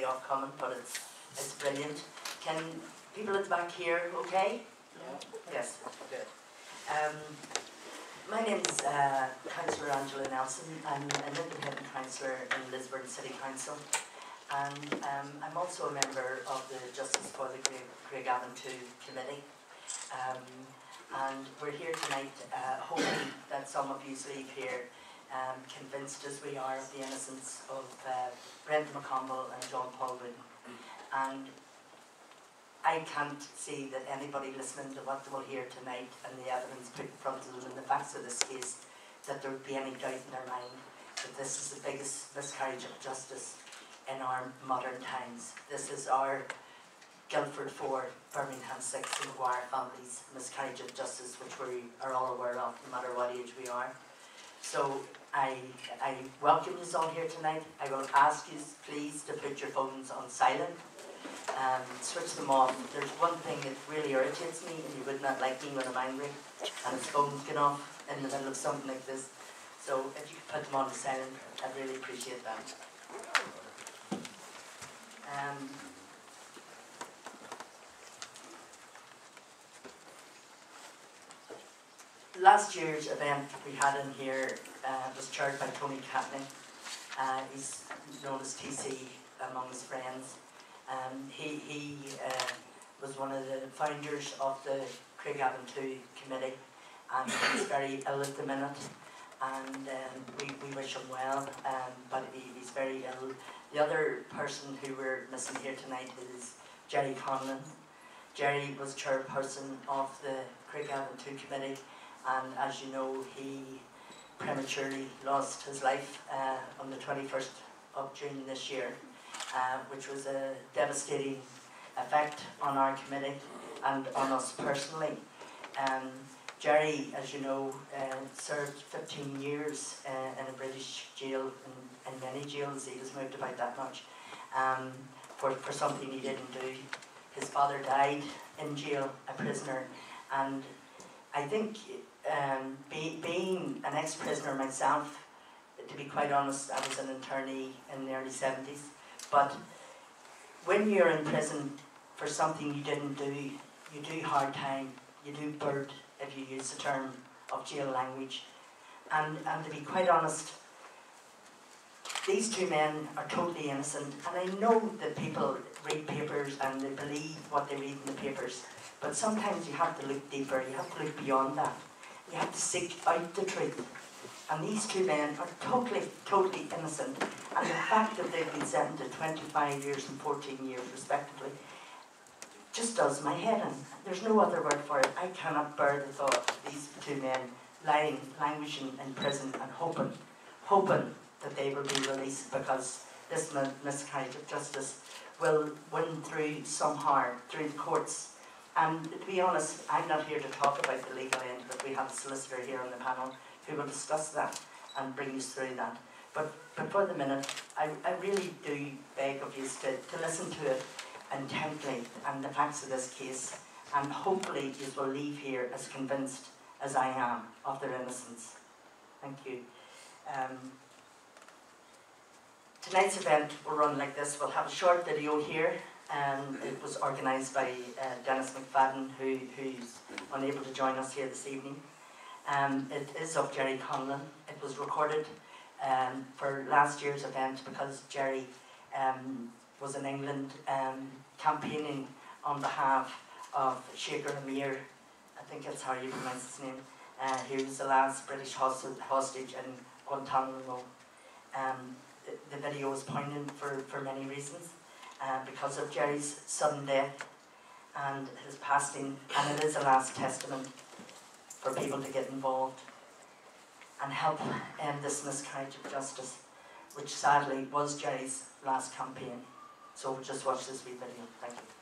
off coming, but it's brilliant. Can people at the back hear okay? Yeah. Yes. Good. My name is Councillor Angela Nelson. I'm an independent councillor in Lisburn City Council, and I'm also a member of the Justice for the Craigavon 2 Committee. And we're here tonight hoping that some of you leave here convinced as we are of the innocence of Brendan McConville and John Paul Wooden. And I can't see that anybody listening to what they will hear tonight and the evidence put in front of them and the facts of this case, that there would be any doubt in their mind that this is the biggest miscarriage of justice in our modern times. This is our Guildford 4, Birmingham 6 and Maguire families' miscarriage of justice, which we are all aware of, no matter what age we are. So I welcome you all here tonight. I will ask you please to put your phones on silent. Switch them off. There's one thing that really irritates me, and you would not like me when I'm angry, and it's phones going off in the middle of something like this. So if you could put them on silent, I'd really appreciate that. Last year's event we had in here was chaired by Tony Catney. He's known as TC among his friends. He was one of the founders of the Craigavon 2 Committee, and he's very ill at the minute, and we wish him well, but he's very ill. The other person who we're missing here tonight is Jerry Conlon. Jerry was chairperson of the Craigavon 2 Committee, and as you know, he prematurely lost his life on the 21st of June this year. Which was a devastating effect on our committee and on us personally. Jerry, as you know, served 15 years in a British jail, in many jails. He was moved about that much, for something he didn't do. His father died in jail, a prisoner, and I think being an ex-prisoner myself, to be quite honest, I was an internee in the early 70s. But when you're in prison for something you didn't do, you do hard time, you do bird, if you use the term of jail language. And to be quite honest, these two men are totally innocent. And I know that people read papers and they believe what they read in the papers. But sometimes you have to look deeper, you have to look beyond that. You have to seek out the truth. And these two men are totally innocent. And the fact that they've been sentenced to 25 years and 14 years respectively just does my head in. There's no other word for it. I cannot bear the thought of these two men languishing in prison and hoping that they will be released, because this miscarriage of justice will win through somehow, through the courts. And to be honest, I'm not here to talk about the legal end, but we have a solicitor here on the panel who will discuss that and bring us through that. But for the minute, I really do beg of you to listen to it intently and the facts of this case, and hopefully you will leave here as convinced as I am of their innocence. Thank you. Tonight's event will run like this. We'll have a short video here. It was organised by Dennis McFadden, who's unable to join us here this evening. It is of Jerry Conlon. It was recorded for last year's event because Jerry was in England campaigning on behalf of Shaker Amir. I think that's how you pronounce his name. He was the last British hostage in Guantanamo. The video is poignant for many reasons. Because of Jerry's sudden death and his passing, and it is a last testament for people to get involved and help end this miscarriage of justice, which sadly was Jerry's last campaign. So just watch this wee video. Thank you.